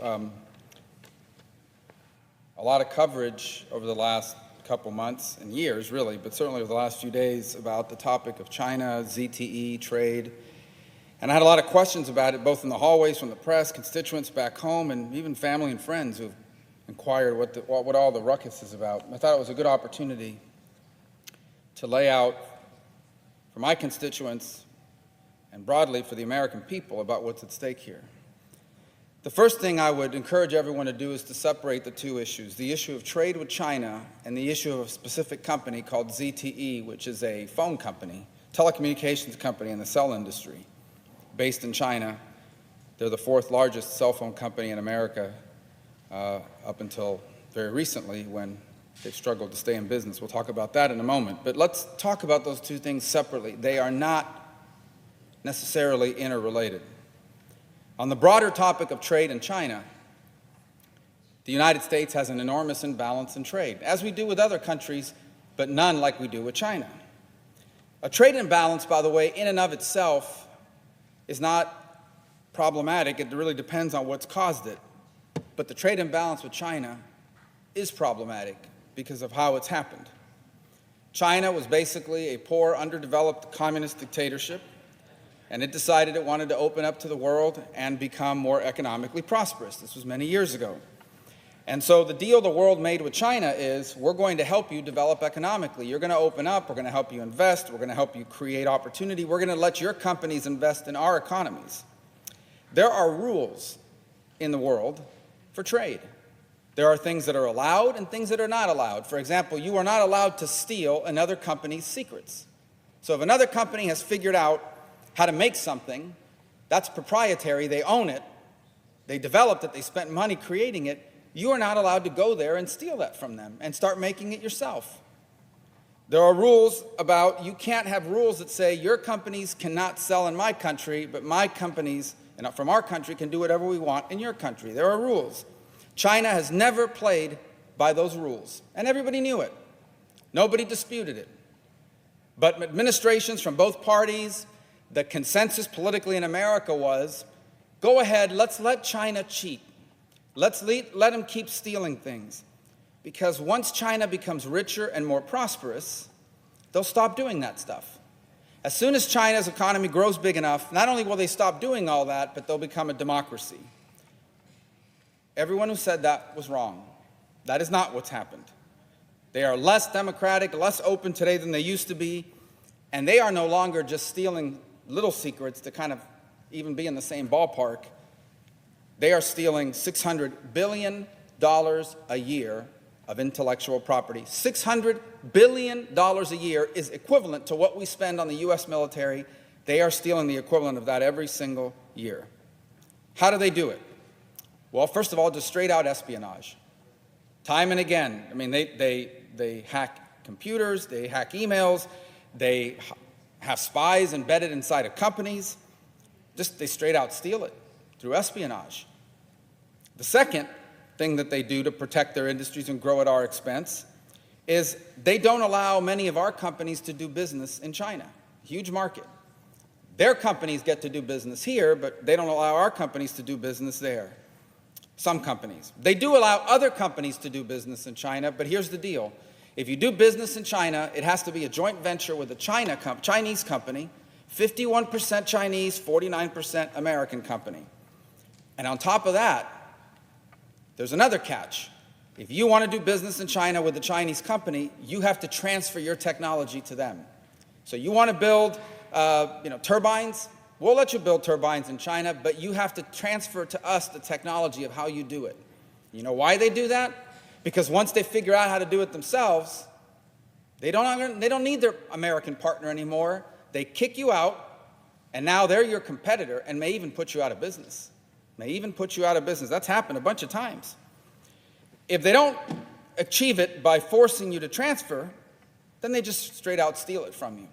a lot of coverage over the last couple months and years, really, but certainly over the last few days about the topic of China, ZTE, trade. And I had a lot of questions about it, both in the hallways from the press, constituents back home, and even family and friends who've inquired what all the ruckus is about. I thought it was a good opportunity to lay out for my constituents and broadly for the American people about what's at stake here. The first thing I would encourage everyone to do is to separate the two issues, the issue of trade with China and the issue of a specific company called ZTE, which is a phone company, telecommunications company in the cell industry, based in China. They're the fourth largest cell phone company in America up until very recently when they struggled to stay in business. We'll talk about that in a moment. But let's talk about those two things separately. They are not necessarily interrelated. On the broader topic of trade in China, the United States has an enormous imbalance in trade, as we do with other countries, but none like we do with China. A trade imbalance, by the way, in and of itself is not problematic. It really depends on what's caused it. But the trade imbalance with China is problematic because of how it's happened. China was basically a poor, underdeveloped communist dictatorship, and it decided it wanted to open up to the world and become more economically prosperous. This was many years ago. And so the deal the world made with China is, we're going to help you develop economically. You're going to open up, we're going to help you invest, we're going to help you create opportunity, we're going to let your companies invest in our economies. There are rules in the world for trade. There are things that are allowed and things that are not allowed. For example, you are not allowed to steal another company's secrets. So if another company has figured out how to make something, that's proprietary, they own it, they developed it, they spent money creating it, you are not allowed to go there and steal that from them and start making it yourself. There are rules about, you can't have rules that say your companies cannot sell in my country, but my companies from our country can do whatever we want in your country. There are rules. China has never played by those rules, and everybody knew it. Nobody disputed it. But administrations from both parties, the consensus politically in America was, go ahead, let's let China cheat. Let them keep stealing things. Because once China becomes richer and more prosperous, they'll stop doing that stuff. As soon as China's economy grows big enough, not only will they stop doing all that, but they'll become a democracy. Everyone who said that was wrong. That is not what's happened. They are less democratic, less open today than they used to be, and they are no longer just stealing little secrets to kind of even be in the same ballpark. They are stealing $600 billion a year of intellectual property. $600 billion a year is equivalent to what we spend on the U.S. military. They are stealing the equivalent of that every single year. How do they do it? Well, first of all, just straight out espionage. Time and again. I mean, they hack computers, they hack emails, they have spies embedded inside of companies. They straight out steal it through espionage. The second thing that they do to protect their industries and grow at our expense is they don't allow many of our companies to do business in China, huge market. Their companies get to do business here, but they don't allow our companies to do business there. Some companies. They do allow other companies to do business in China, but here's the deal. If you do business in China, it has to be a joint venture with a Chinese company, 51% Chinese, 49% American company. And on top of that, there's another catch. If you want to do business in China with a Chinese company, you have to transfer your technology to them. So you want to build turbines? We'll let you build turbines in China, but you have to transfer to us the technology of how you do it. You know why they do that? Because once they figure out how to do it themselves, they don't need their American partner anymore. They kick you out, and now they're your competitor and may even put you out of business. That's happened a bunch of times. If they don't achieve it by forcing you to transfer, then they just straight out steal it from you.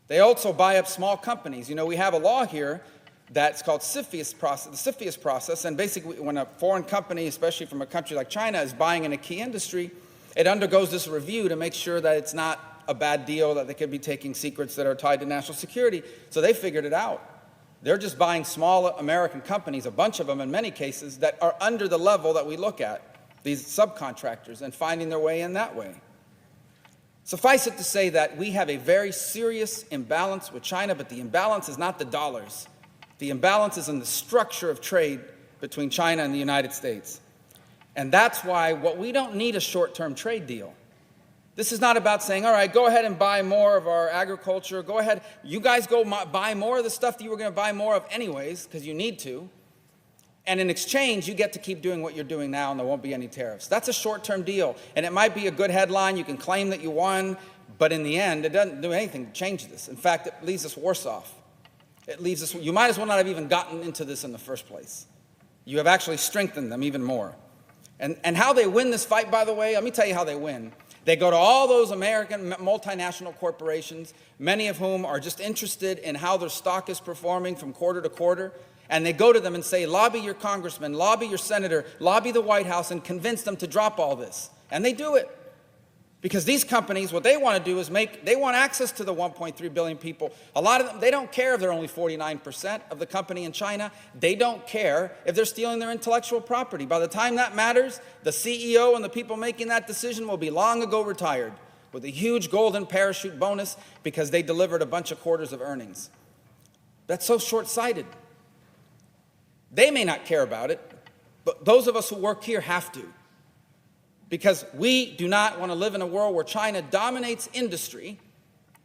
They also buy up small companies. You know, we have a law here that's called the CFIUS process, and basically when a foreign company, especially from a country like China, is buying in a key industry, it undergoes this review to make sure that it's not a bad deal, that they could be taking secrets that are tied to national security. So they figured it out. They're just buying small American companies, a bunch of them in many cases, that are under the level that we look at, these subcontractors, and finding their way in that way. Suffice it to say that we have a very serious imbalance with China, but the imbalance is not the dollars. The imbalance is in the structure of trade between China and the United States. And that's why we don't need a short-term trade deal. This is not about saying, all right, go ahead and buy more of our agriculture. Go ahead, you guys go buy more of the stuff that you were going to buy more of anyways, because you need to. And in exchange, you get to keep doing what you're doing now, and there won't be any tariffs. That's a short-term deal. And it might be a good headline. You can claim that you won. But in the end, it doesn't do anything to change this. In fact, it leaves us worse off. It leaves us, you might as well not have even gotten into this in the first place. You have actually strengthened them even more. And how they win this fight, by the way, let me tell you how they win. They go to all those American multinational corporations, many of whom are just interested in how their stock is performing from quarter to quarter, and they go to them and say, lobby your congressman, lobby your senator, lobby the White House, and convince them to drop all this. And they do it. Because these companies, what they want to do is they want access to the 1.3 billion people. A lot of them, they don't care if they're only 49% of the company in China. They don't care if they're stealing their intellectual property. By the time that matters, the CEO and the people making that decision will be long ago retired with a huge golden parachute bonus because they delivered a bunch of quarters of earnings. That's so short-sighted. They may not care about it, but those of us who work here have to. Because we do not want to live in a world where China dominates industry,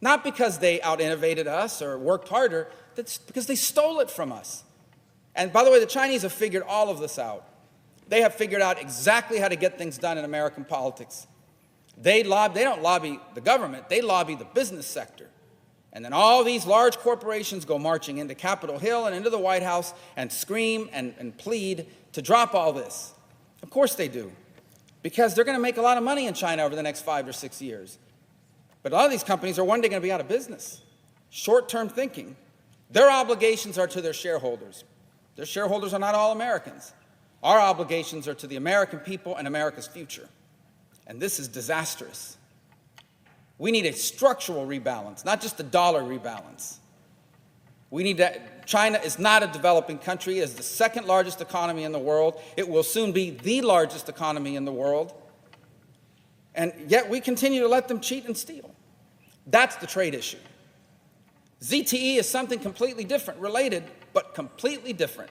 not because they out-innovated us or worked harder, that's because they stole it from us. And by the way, the Chinese have figured all of this out. They have figured out exactly how to get things done in American politics. They don't lobby the government, they lobby the business sector. And then all these large corporations go marching into Capitol Hill and into the White House and scream and plead to drop all this. Of course they do. Because they're going to make a lot of money in China over the next 5 or 6 years. But a lot of these companies are one day going to be out of business. Short-term thinking. Their obligations are to their shareholders. Their shareholders are not all Americans. Our obligations are to the American people and America's future. And this is disastrous. We need a structural rebalance, not just a dollar rebalance. China is not a developing country. It is the second largest economy in the world. It will soon be the largest economy in the world. And yet we continue to let them cheat and steal. That's the trade issue. ZTE is something completely different, related, but completely different.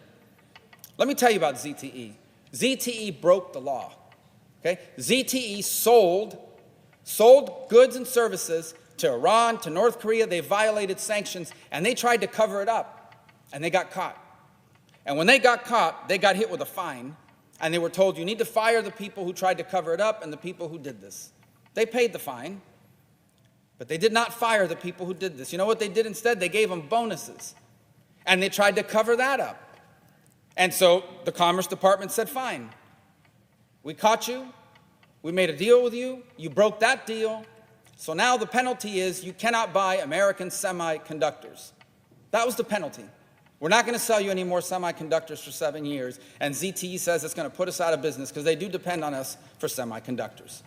Let me tell you about ZTE. ZTE broke the law. Okay? ZTE sold goods and services to Iran, to North Korea. They violated sanctions, and they tried to cover it up, and they got caught. And when they got caught, they got hit with a fine, and they were told, you need to fire the people who tried to cover it up and the people who did this. They paid the fine, but they did not fire the people who did this. You know what they did instead? They gave them bonuses, and they tried to cover that up. And so the Commerce Department said, fine, we caught you, we made a deal with you, you broke that deal, so now the penalty is you cannot buy American semiconductors. That was the penalty. We're not going to sell you any more semiconductors for 7 years, and ZTE says it's going to put us out of business because they do depend on us for semiconductors.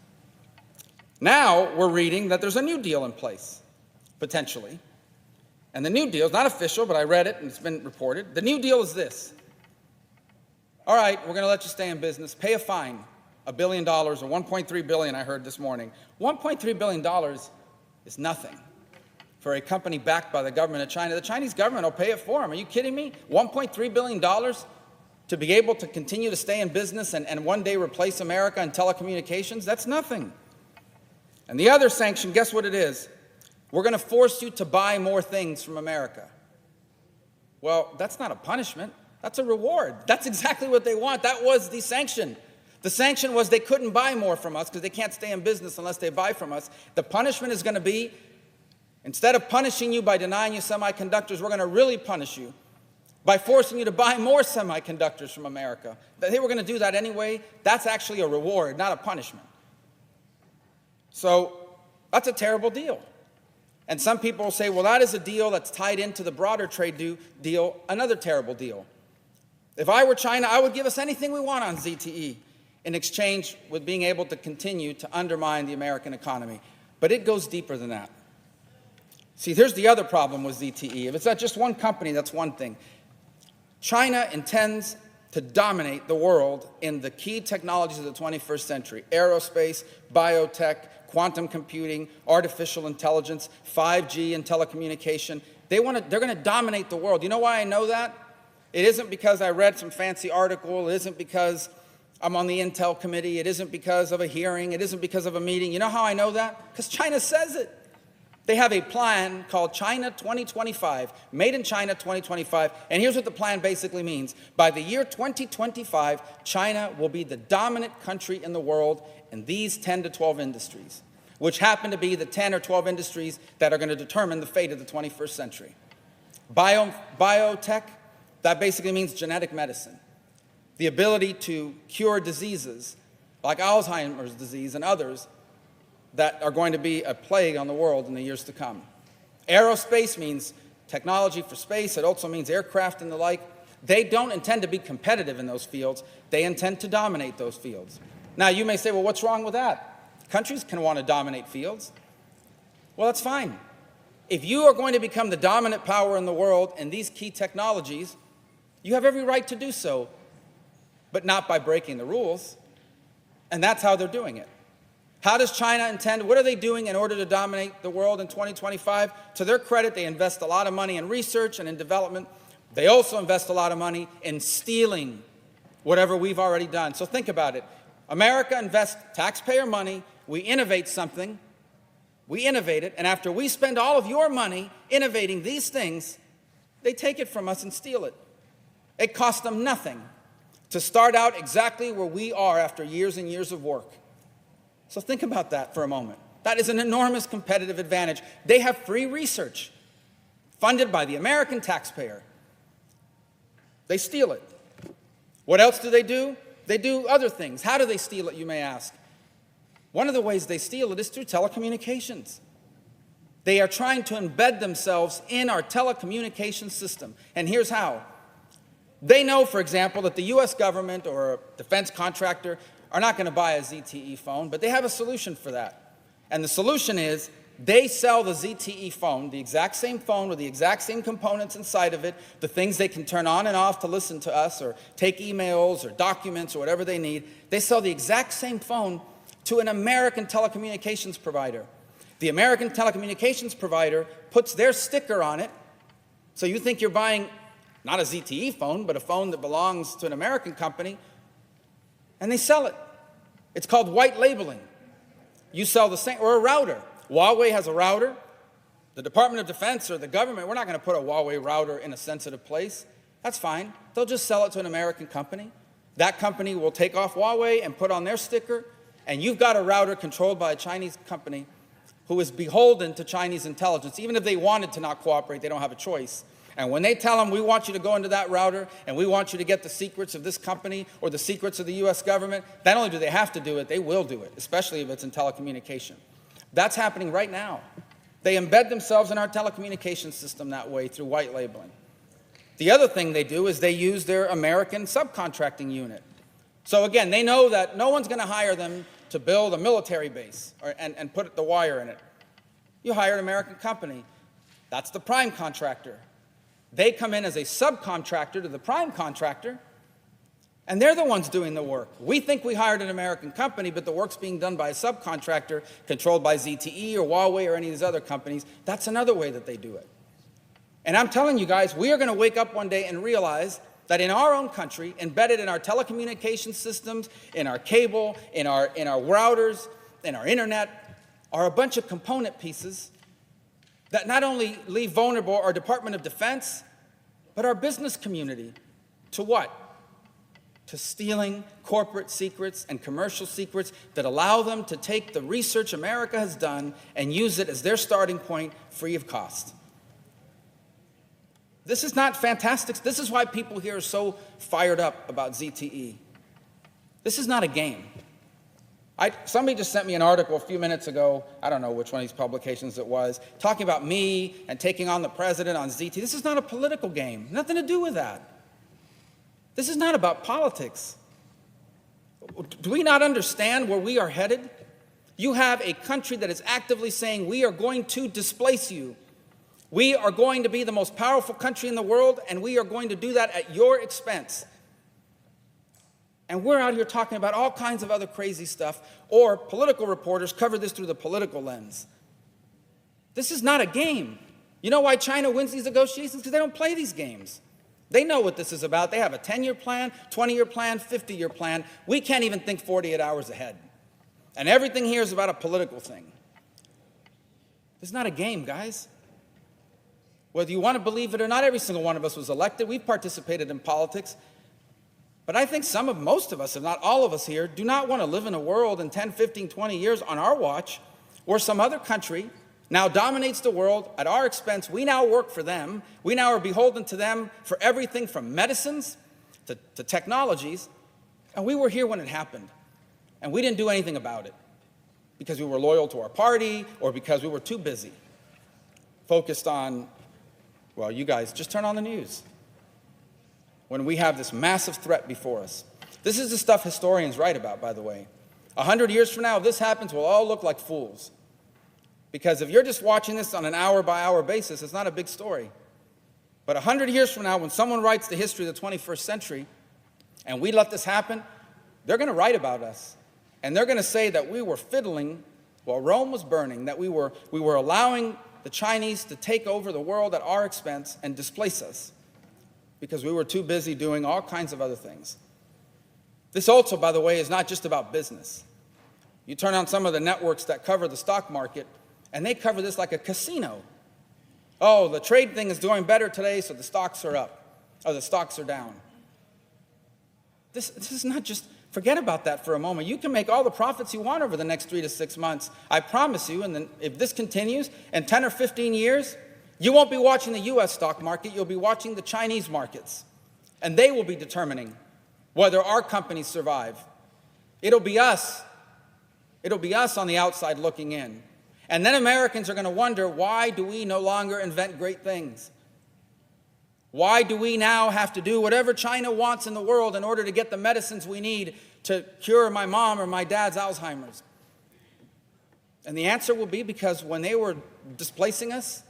Now we're reading that there's a new deal in place, potentially. And the new deal is not official, but I read it and it's been reported. The new deal is this. All right, we're going to let you stay in business. Pay a fine. $1 billion or $1.3 billion, I heard this morning. $1.3 billion is nothing for a company backed by the government of China. The Chinese government will pay it for them. Are you kidding me? $1.3 billion to be able to continue to stay in business and one day replace America in telecommunications? That's nothing. And the other sanction, guess what it is? We're going to force you to buy more things from America. Well, that's not a punishment. That's a reward. That's exactly what they want. That was the sanction. The sanction was they couldn't buy more from us because they can't stay in business unless they buy from us. The punishment is going to be, instead of punishing you by denying you semiconductors, we're going to really punish you by forcing you to buy more semiconductors from America. They were going to do that anyway. That's actually a reward, not a punishment. So that's a terrible deal. And some people will say, well, that is a deal that's tied into the broader trade deal, another terrible deal. If I were China, I would give us anything we want on ZTE in exchange with being able to continue to undermine the American economy. But it goes deeper than that. See, here's the other problem with ZTE. If it's not just one company, that's one thing. China intends to dominate the world in the key technologies of the 21st century: aerospace, biotech, quantum computing, artificial intelligence, 5G and telecommunication. They're going to dominate the world. You know why I know that? It isn't because I read some fancy article. It isn't because I'm on the Intel committee. It isn't because of a hearing. It isn't because of a meeting. You know how I know that? Because China says it. They have a plan called China 2025, Made in China 2025, and here's what the plan basically means. By the year 2025, China will be the dominant country in the world in these 10 to 12 industries, which happen to be the 10 or 12 industries that are going to determine the fate of the 21st century. Biotech, that basically means genetic medicine, the ability to cure diseases like Alzheimer's disease and others that are going to be a plague on the world in the years to come. Aerospace means technology for space. It also means aircraft and the like. They don't intend to be competitive in those fields. They intend to dominate those fields. Now, you may say, well, what's wrong with that? Countries can want to dominate fields. Well, that's fine. If you are going to become the dominant power in the world in these key technologies, you have every right to do so, but not by breaking the rules. And that's how they're doing it. How does China intend? What are they doing in order to dominate the world in 2025? To their credit, they invest a lot of money in research and in development. They also invest a lot of money in stealing whatever we've already done. So think about it. America invests taxpayer money. We innovate something. We innovate it. And after we spend all of your money innovating these things, they take it from us and steal it. It costs them nothing to start out exactly where we are after years and years of work. So think about that for a moment. That is an enormous competitive advantage. They have free research funded by the American taxpayer. They steal it. What else do? They do other things. How do they steal it, you may ask? One of the ways they steal it is through telecommunications. They are trying to embed themselves in our telecommunications system. And here's how. They know, for example, that the US government or a defense contractor are not going to buy a ZTE phone, but they have a solution for that. And the solution is they sell the ZTE phone, the exact same phone with the exact same components inside of it, the things they can turn on and off to listen to us or take emails or documents or whatever they need. They sell the exact same phone to an American telecommunications provider. The American telecommunications provider puts their sticker on it, so you think you're buying not a ZTE phone, but a phone that belongs to an American company, and they sell it. It's called white labeling. You sell the same, or a router. Huawei has a router. The Department of Defense or the government, we're not going to put a Huawei router in a sensitive place. That's fine. They'll just sell it to an American company. That company will take off Huawei and put on their sticker, and you've got a router controlled by a Chinese company who is beholden to Chinese intelligence. Even if they wanted to not cooperate, they don't have a choice. And when they tell them, we want you to go into that router and we want you to get the secrets of this company or the secrets of the US government, not only do they have to do it, they will do it, especially if it's in telecommunication. That's happening right now. They embed themselves in our telecommunications system that way through white labeling. The other thing they do is they use their American subcontracting unit. So again, they know that no one's going to hire them to build a military base and put the wire in it. You hire an American company. That's the prime contractor. They come in as a subcontractor to the prime contractor, and they're the ones doing the work. We think we hired an American company, but the work's being done by a subcontractor controlled by ZTE or Huawei or any of these other companies. That's another way that they do it. And I'm telling you guys, we are going to wake up one day and realize that in our own country, embedded in our telecommunications systems, in our cable, in our routers, in our internet, are a bunch of component pieces that not only leave vulnerable our Department of Defense, but our business community. To what? To stealing corporate secrets and commercial secrets that allow them to take the research America has done and use it as their starting point free of cost. This is not fantastic. This is why people here are so fired up about ZTE. This is not a game. Somebody just sent me an article a few minutes ago, I don't know which one of these publications it was, talking about me and taking on the president on ZTE. This is not a political game. Nothing to do with that. This is not about politics. Do we not understand where we are headed? You have a country that is actively saying, we are going to displace you. We are going to be the most powerful country in the world, and we are going to do that at your expense. And we're out here talking about all kinds of other crazy stuff, or political reporters cover this through the political lens. This is not a game. You know why China wins these negotiations? Because they don't play these games. They know what this is about. They have a 10-year plan, 20-year plan, 50-year plan. We can't even think 48 hours ahead. And everything here is about a political thing. It's not a game, guys. Whether you want to believe it or not, every single one of us was elected. We've participated in politics. But I think most of us, if not all of us here, do not want to live in a world in 10, 15, 20 years on our watch where some other country now dominates the world at our expense. We now work for them. We now are beholden to them for everything from medicines to technologies. And we were here when it happened. And we didn't do anything about it because we were loyal to our party or because we were too busy, focused on, well, you guys, just turn on the news when we have this massive threat before us. This is the stuff historians write about, by the way. 100 years from now, if this happens, we'll all look like fools. Because if you're just watching this on an hour-by-hour basis, it's not a big story. But 100 years from now, when someone writes the history of the 21st century, and we let this happen, they're going to write about us. And they're going to say that we were fiddling while Rome was burning, that we were allowing the Chinese to take over the world at our expense and displace us because we were too busy doing all kinds of other things. This also, by the way, is not just about business. You turn on some of the networks that cover the stock market, and they cover this like a casino. Oh, the trade thing is doing better today, so the stocks are up, or the stocks are down. This is not just, forget about that for a moment. You can make all the profits you want over the next 3 to 6 months. I promise you, and then if this continues, in 10 or 15 years, you won't be watching the U.S. stock market, you'll be watching the Chinese markets. And they will be determining whether our companies survive. It'll be us. It'll be us on the outside looking in. And then Americans are going to wonder, why do we no longer invent great things? Why do we now have to do whatever China wants in the world in order to get the medicines we need to cure my mom or my dad's Alzheimer's? And the answer will be because when they were displacing us,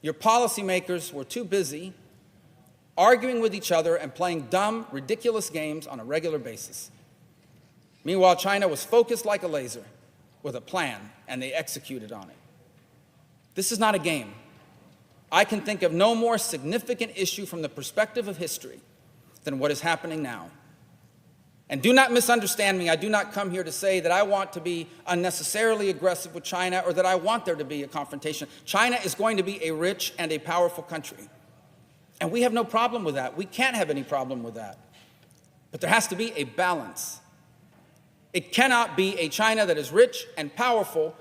your policymakers were too busy arguing with each other and playing dumb, ridiculous games on a regular basis. Meanwhile, China was focused like a laser with a plan, and they executed on it. This is not a game. I can think of no more significant issue from the perspective of history than what is happening now. And do not misunderstand me. I do not come here to say that I want to be unnecessarily aggressive with China or that I want there to be a confrontation. China is going to be a rich and a powerful country. And we have no problem with that. We can't have any problem with that. But there has to be a balance. It cannot be a China that is rich and powerful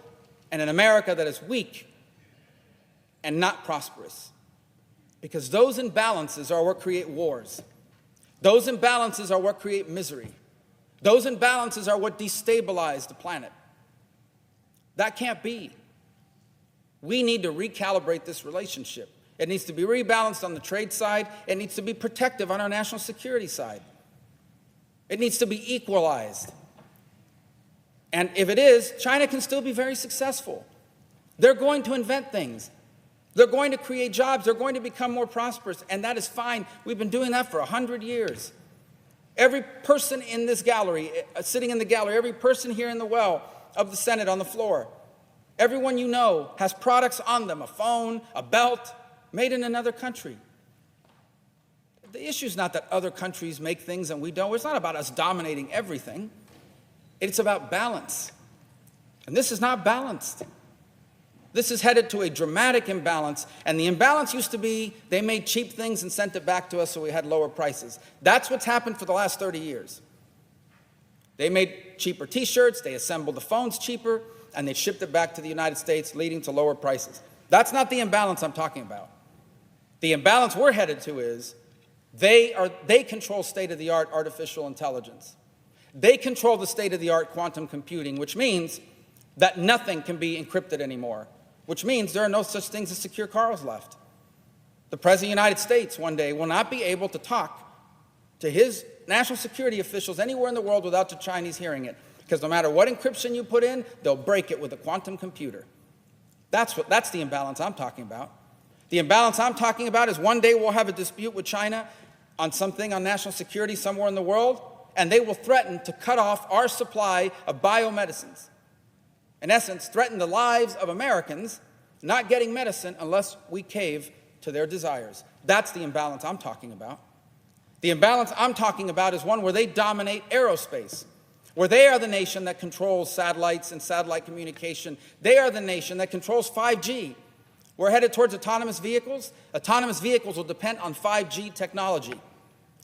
and an America that is weak and not prosperous. Because those imbalances are what create wars. Those imbalances are what create misery. Those imbalances are what destabilize the planet. That can't be. We need to recalibrate this relationship. It needs to be rebalanced on the trade side. It needs to be protective on our national security side. It needs to be equalized. And if it is, China can still be very successful. They're going to invent things. They're going to create jobs. They're going to become more prosperous. And that is fine. We've been doing that for 100 years. Every person in this gallery, sitting in the gallery, every person here in the well of the Senate on the floor, everyone you know has products on them, a phone, a belt, made in another country. The issue is not that other countries make things and we don't. It's not about us dominating everything. It's about balance. And this is not balanced. This is headed to a dramatic imbalance, and the imbalance used to be they made cheap things and sent it back to us so we had lower prices. That's what's happened for the last 30 years. They made cheaper T-shirts, they assembled the phones cheaper, and they shipped it back to the United States, leading to lower prices. That's not the imbalance I'm talking about. The imbalance we're headed to is they control state-of-the-art artificial intelligence. They control the state-of-the-art quantum computing, which means that nothing can be encrypted anymore, which means there are no such things as secure cars left. The President of the United States one day will not be able to talk to his national security officials anywhere in the world without the Chinese hearing it, because no matter what encryption you put in, they'll break it with a quantum computer. That's the imbalance I'm talking about. The imbalance I'm talking about is one day we'll have a dispute with China on something on national security somewhere in the world, and they will threaten to cut off our supply of biomedicines. In essence, threaten the lives of Americans not getting medicine unless we cave to their desires. That's the imbalance I'm talking about. The imbalance I'm talking about is one where they dominate aerospace, where they are the nation that controls satellites and satellite communication. They are the nation that controls 5G. We're headed towards autonomous vehicles. Autonomous vehicles will depend on 5G technology.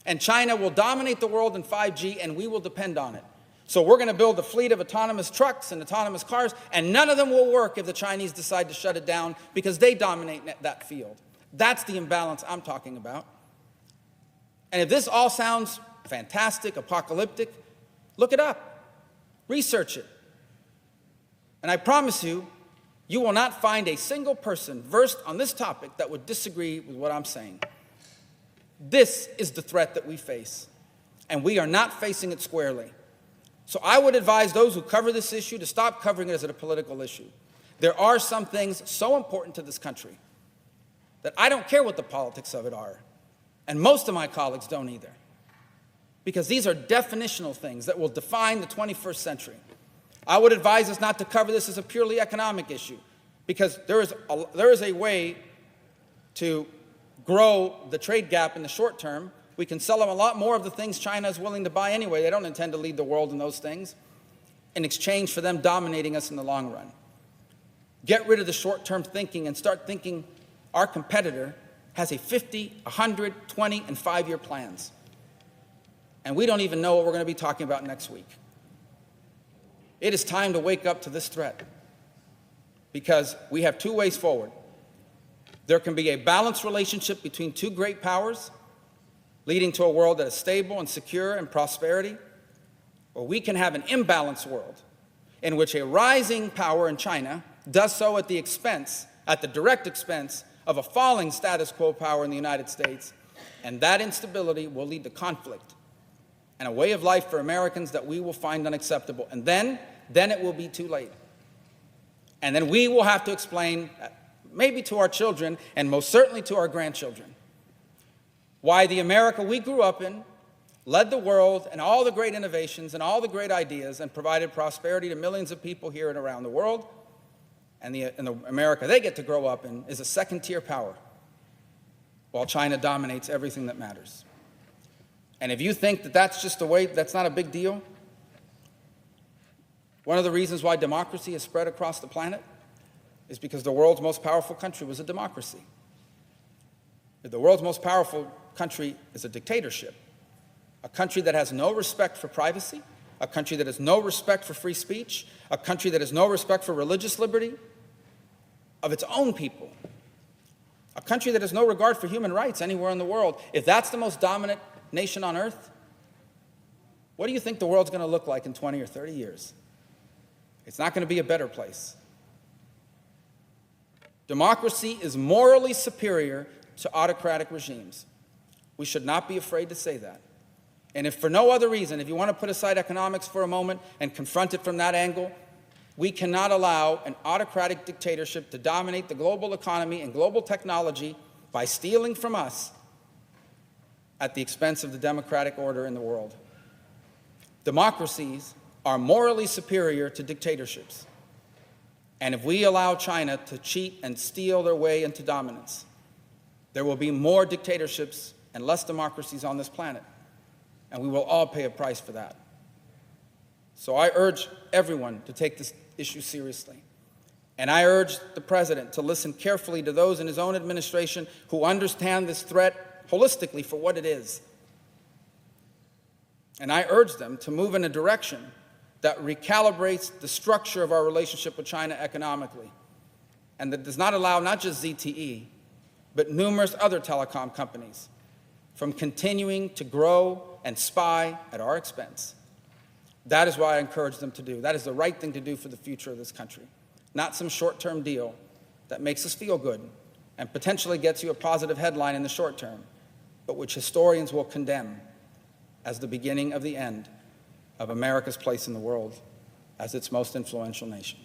And China will dominate the world in 5G, and we will depend on it. So we're going to build a fleet of autonomous trucks and autonomous cars, and none of them will work if the Chinese decide to shut it down because they dominate that field. That's the imbalance I'm talking about. And if this all sounds fantastic, apocalyptic, look it up. Research it. And I promise you, you will not find a single person versed on this topic that would disagree with what I'm saying. This is the threat that we face, and we are not facing it squarely. So I would advise those who cover this issue to stop covering it as a political issue. There are some things so important to this country that I don't care what the politics of it are, and most of my colleagues don't either, because these are definitional things that will define the 21st century. I would advise us not to cover this as a purely economic issue, because there is a way to grow the trade gap in the short term. We can sell them a lot more of the things China is willing to buy anyway. They don't intend to lead the world in those things in exchange for them dominating us in the long run. Get rid of the short-term thinking and start thinking our competitor has a 50, 100, 20, and 5-year plans. And we don't even know what we're going to be talking about next week. It is time to wake up to this threat, because we have two ways forward. There can be a balanced relationship between two great powers, leading to a world that is stable and secure and prosperity, or we can have an imbalanced world in which a rising power in China does so at the direct expense of a falling status quo power in the United States, and that instability will lead to conflict and a way of life for Americans that we will find unacceptable. And then it will be too late. And then we will have to explain, maybe to our children, and most certainly to our grandchildren, why the America we grew up in led the world in all the great innovations and all the great ideas and provided prosperity to millions of people here and around the world, and the America they get to grow up in is a second-tier power, while China dominates everything that matters. And if you think that that's just a way, that's not a big deal, one of the reasons why democracy has spread across the planet is because the world's most powerful country was a democracy. If the world's most powerful country is a dictatorship, a country that has no respect for privacy, a country that has no respect for free speech, a country that has no respect for religious liberty of its own people, a country that has no regard for human rights anywhere in the world, if that's the most dominant nation on earth, what do you think the world's going to look like in 20 or 30 years? It's not going to be a better place. Democracy is morally superior to autocratic regimes. We should not be afraid to say that. And if for no other reason, if you want to put aside economics for a moment and confront it from that angle, we cannot allow an autocratic dictatorship to dominate the global economy and global technology by stealing from us at the expense of the democratic order in the world. Democracies are morally superior to dictatorships. And if we allow China to cheat and steal their way into dominance, there will be more dictatorships and less democracies on this planet. And we will all pay a price for that. So I urge everyone to take this issue seriously. And I urge the president to listen carefully to those in his own administration who understand this threat holistically for what it is. And I urge them to move in a direction that recalibrates the structure of our relationship with China economically, and that does not allow not just ZTE, but numerous other telecom companies from continuing to grow and spy at our expense. That is what I encourage them to do. That is the right thing to do for the future of this country, not some short-term deal that makes us feel good and potentially gets you a positive headline in the short term, but which historians will condemn as the beginning of the end of America's place in the world as its most influential nation.